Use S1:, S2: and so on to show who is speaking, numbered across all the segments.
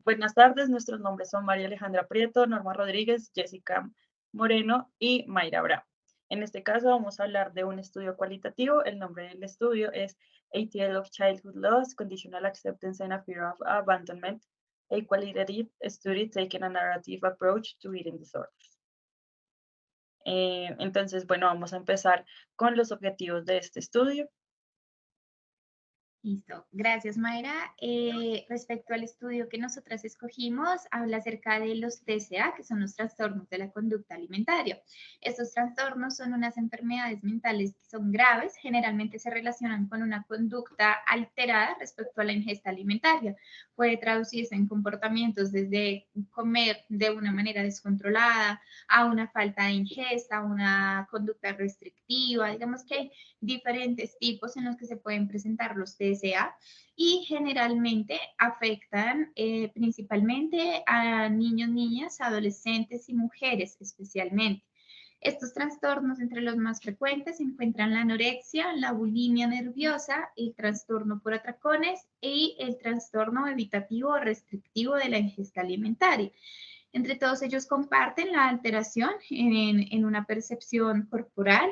S1: Buenas tardes, nuestros nombres son María Alejandra Prieto, Norma Rodríguez, Jessica Moreno y Mayra Bravo. En este caso vamos a hablar de un estudio cualitativo. El nombre del estudio es A Tale of Childhood Loss, Conditional Acceptance and a Fear of Abandonment, a Qualitative Study Taking a Narrative Approach to Eating Disorders. Entonces, bueno, vamos a empezar con los objetivos de este estudio.
S2: Listo, gracias Mayra. Respecto al estudio que nosotras escogimos, habla acerca de los TCA, que son los trastornos de la conducta alimentaria. Estos trastornos son unas enfermedades mentales que son graves, generalmente se relacionan con una conducta alterada respecto a la ingesta alimentaria. Puede traducirse en comportamientos desde comer de una manera descontrolada, a una falta de ingesta, a una conducta restrictiva. Digamos que hay diferentes tipos en los que se pueden presentar los TCA y generalmente afectan principalmente a niños, niñas, adolescentes y mujeres especialmente. Estos trastornos, entre los más frecuentes, se encuentran la anorexia, la bulimia nerviosa, el trastorno por atracones y el trastorno evitativo o restrictivo de la ingesta alimentaria. Entre todos ellos comparten la alteración en una percepción corporal,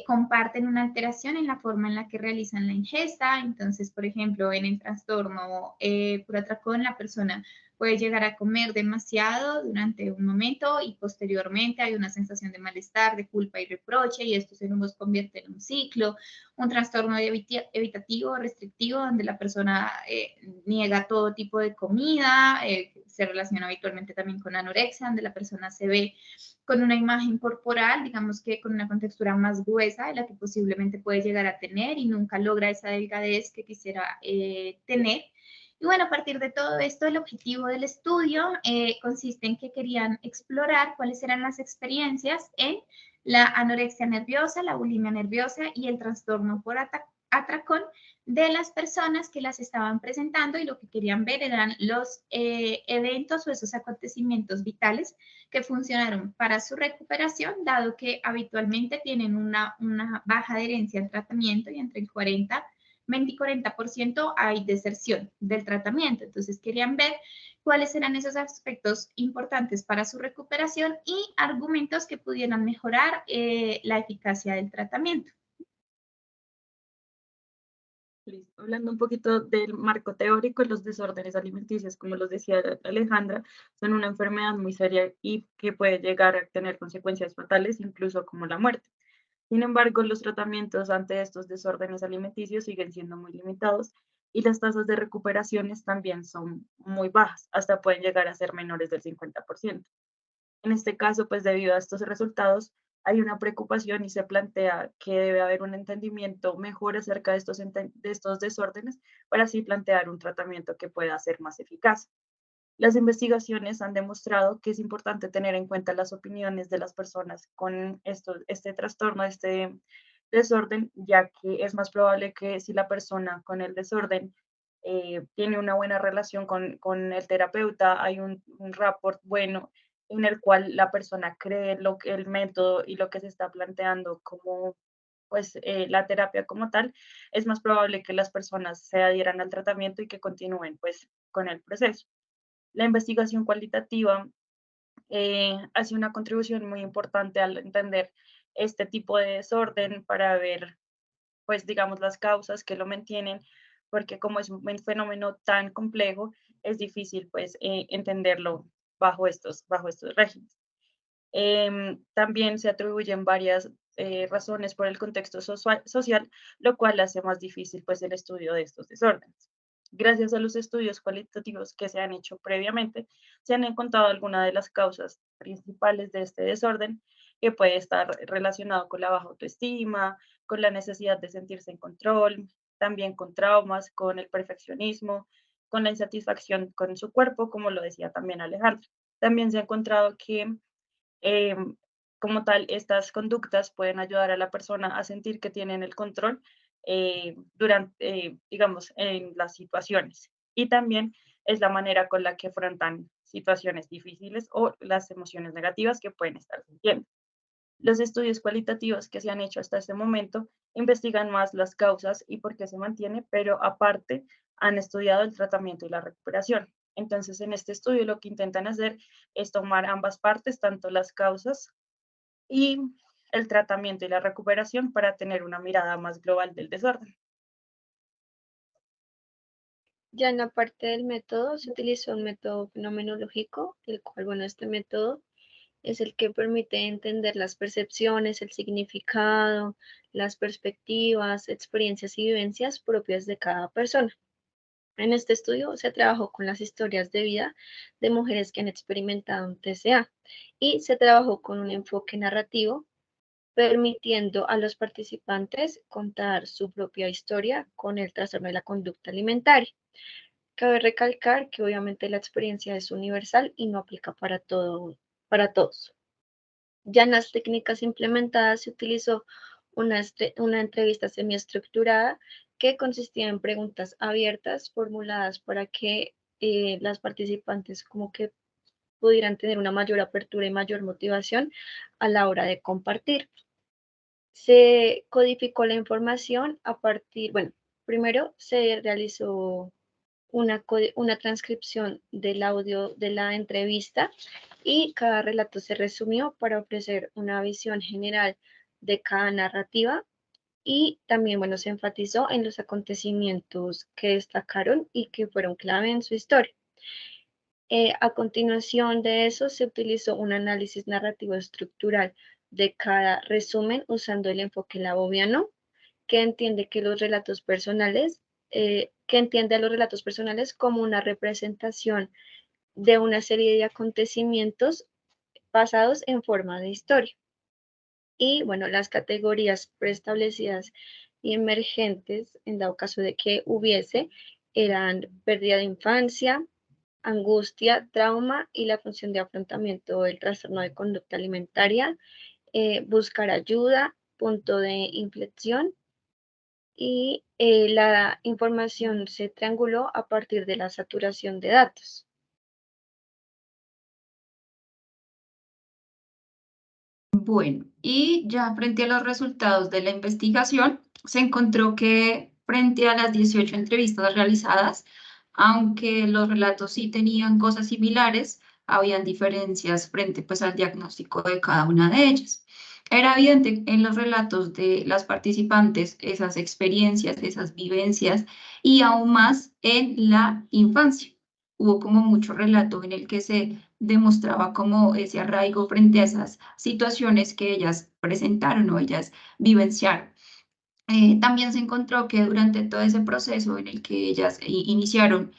S2: comparten una alteración en la forma en la que realizan la ingesta. Entonces, por ejemplo, en el trastorno por atracón, la persona puede llegar a comer demasiado durante un momento y posteriormente hay una sensación de malestar, de culpa y reproche, y esto se nos convierte en un ciclo. Un trastorno evitativo, restrictivo, donde la persona niega todo tipo de comida, se relaciona habitualmente también con anorexia, donde la persona se ve con una imagen corporal, digamos que con una contextura más gruesa de la que posiblemente puede llegar a tener y nunca logra esa delgadez que quisiera tener. Y bueno, a partir de todo esto, el objetivo del estudio consiste en que querían explorar cuáles eran las experiencias en la anorexia nerviosa, la bulimia nerviosa y el trastorno por atracón de las personas que las estaban presentando, y lo que querían ver eran los eventos o esos acontecimientos vitales que funcionaron para su recuperación, dado que habitualmente tienen una baja adherencia al tratamiento y entre el 20 y 40% hay deserción del tratamiento. Entonces querían ver cuáles eran esos aspectos importantes para su recuperación y argumentos que pudieran mejorar la eficacia del tratamiento.
S1: Listo. Hablando un poquito del marco teórico, los desórdenes alimenticios, como los decía Alejandra, son una enfermedad muy seria y que puede llegar a tener consecuencias fatales, incluso como la muerte. Sin embargo, los tratamientos ante estos desórdenes alimenticios siguen siendo muy limitados y las tasas de recuperaciones también son muy bajas, hasta pueden llegar a ser menores del 50%. En este caso, pues debido a estos resultados, hay una preocupación y se plantea que debe haber un entendimiento mejor acerca de estos desórdenes para así plantear un tratamiento que pueda ser más eficaz. Las investigaciones han demostrado que es importante tener en cuenta las opiniones de las personas con este trastorno, este desorden, ya que es más probable que si la persona con el desorden tiene una buena relación con el terapeuta, hay un rapport bueno en el cual la persona cree el método y lo que se está planteando como pues la terapia como tal, es más probable que las personas se adhieran al tratamiento y que continúen pues con el proceso. La investigación cualitativa hace una contribución muy importante al entender este tipo de desorden para ver, pues, digamos, las causas que lo mantienen, porque como es un fenómeno tan complejo, es difícil, pues, entenderlo bajo estos regímenes. También se atribuyen varias razones por el contexto social, lo cual hace más difícil, pues, el estudio de estos desórdenes. Gracias a los estudios cualitativos que se han hecho previamente, se han encontrado algunas de las causas principales de este desorden, que puede estar relacionado con la baja autoestima, con la necesidad de sentirse en control, también con traumas, con el perfeccionismo, con la insatisfacción con su cuerpo, como lo decía también Alejandro. También se ha encontrado que Em, como tal, estas conductas pueden ayudar a la persona a sentir que tienen el control durante, digamos, en las situaciones. Y también es la manera con la que afrontan situaciones difíciles o las emociones negativas que pueden estar sintiendo. Los estudios cualitativos que se han hecho hasta este momento investigan más las causas y por qué se mantiene, pero aparte han estudiado el tratamiento y la recuperación. Entonces, en este estudio lo que intentan hacer es tomar ambas partes, tanto las causas y el tratamiento y la recuperación, para tener una mirada más global del desorden.
S3: Ya en la parte del método se utilizó un método fenomenológico, el cual, bueno, este método es el que permite entender las percepciones, el significado, las perspectivas, experiencias y vivencias propias de cada persona. En este estudio se trabajó con las historias de vida de mujeres que han experimentado un TCA y se trabajó con un enfoque narrativo, permitiendo a los participantes contar su propia historia con el trastorno de la conducta alimentaria. Cabe recalcar que obviamente la experiencia es universal y no aplica para todos. Ya en las técnicas implementadas se utilizó una entrevista semiestructurada que consistía en preguntas abiertas formuladas para que las participantes como que pudieran tener una mayor apertura y mayor motivación a la hora de compartir. Se codificó la información a partir, bueno, primero se realizó una transcripción del audio de la entrevista y cada relato se resumió para ofrecer una visión general de cada narrativa y también, bueno, se enfatizó en los acontecimientos que destacaron y que fueron clave en su historia. A continuación de eso se utilizó un análisis narrativo estructural de cada resumen usando el enfoque laboviano, que entiende que los relatos personales, que entiende a los relatos personales como una representación de una serie de acontecimientos basados en forma de historia. Y bueno, las categorías preestablecidas y emergentes, en dado caso de que hubiese, eran pérdida de infancia, angustia, trauma y la función de afrontamiento del trastorno de conducta alimentaria, buscar ayuda, punto de inflexión y la información se trianguló a partir de la saturación de datos.
S4: Bueno, y ya frente a los resultados de la investigación, se encontró que frente a las 18 entrevistas realizadas, aunque los relatos sí tenían cosas similares, habían diferencias frente pues al diagnóstico de cada una de ellas. Era evidente en los relatos de las participantes esas experiencias, esas vivencias y aún más en la infancia. Hubo como mucho relato en el que se demostraba como ese arraigo frente a esas situaciones que ellas presentaron o ellas vivenciaron. También se encontró que durante todo ese proceso en el que ellas iniciaron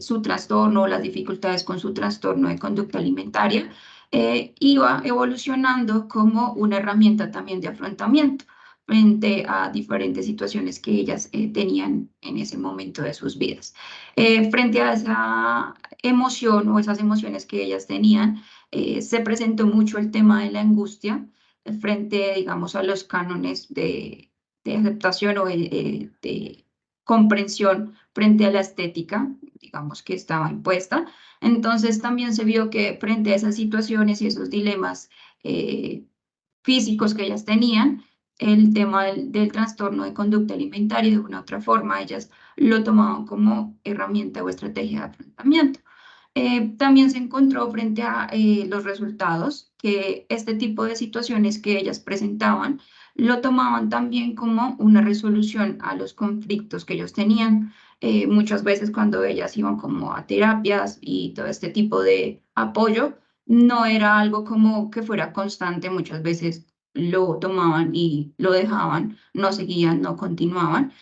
S4: su trastorno, las dificultades con su trastorno de conducta alimentaria, iba evolucionando como una herramienta también de afrontamiento frente a diferentes situaciones que ellas tenían en ese momento de sus vidas. Frente a esa emoción o esas emociones que ellas tenían, se presentó mucho el tema de la angustia frente, digamos, a los cánones de aceptación o de comprensión frente a la estética, digamos, que estaba impuesta. Entonces también se vio que frente a esas situaciones y esos dilemas físicos que ellas tenían, el tema del trastorno de conducta alimentaria, de una u otra forma, ellas lo tomaban como herramienta o estrategia de afrontamiento. También se encontró frente a los resultados que este tipo de situaciones que ellas presentaban lo tomaban también como una resolución a los conflictos que ellos tenían. Muchas veces cuando ellas iban como a terapias y todo este tipo de apoyo, no era algo como que fuera constante, muchas veces lo tomaban y lo dejaban, no seguían, no continuaban.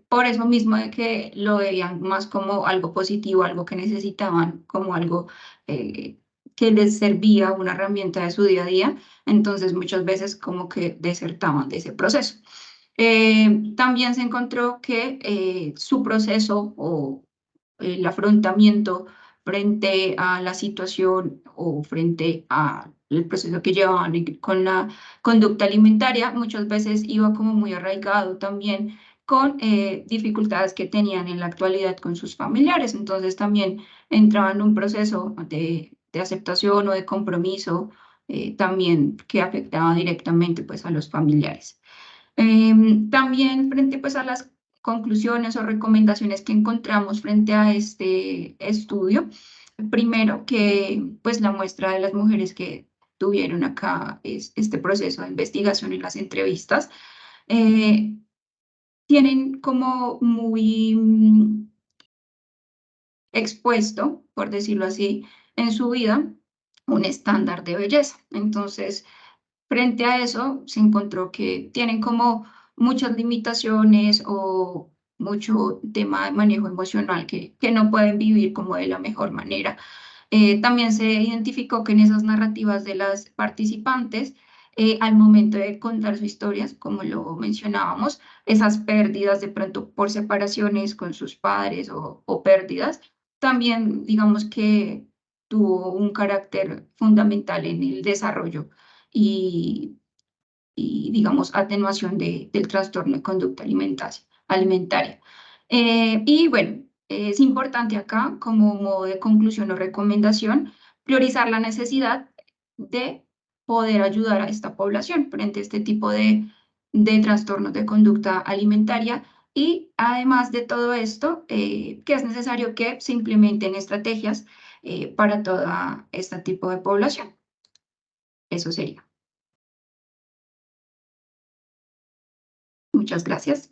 S4: Por eso mismo de que lo veían más como algo positivo, algo que necesitaban, como algo que les servía, una herramienta de su día a día, entonces muchas veces como que desertaban de ese proceso. También se encontró que su proceso o el afrontamiento frente a la situación o frente al proceso que llevaban con la conducta alimentaria, muchas veces iba como muy arraigado también con dificultades que tenían en la actualidad con sus familiares. Entonces también entraban en un proceso de aceptación o de compromiso también que afectaba directamente pues a los familiares. También frente pues a las conclusiones o recomendaciones que encontramos frente a este estudio. Primero, que pues la muestra de las mujeres que tuvieron acá este proceso de investigación en las entrevistas tienen como muy expuesto, por decirlo así, en su vida un estándar de belleza. Entonces, frente a eso, se encontró que tienen como muchas limitaciones o mucho tema de manejo emocional que no pueden vivir como de la mejor manera. También se identificó que en esas narrativas de las participantes, al momento de contar sus historias, como lo mencionábamos, esas pérdidas de pronto por separaciones con sus padres o pérdidas, también digamos que tuvo un carácter fundamental en el desarrollo y digamos, atenuación del trastorno de conducta alimentaria. Y bueno, es importante acá, como modo de conclusión o recomendación, priorizar la necesidad de poder ayudar a esta población frente a este tipo de trastornos de conducta alimentaria. Y además de todo esto, que es necesario que se implementen estrategias para todo este tipo de población. Eso sería. Muchas gracias.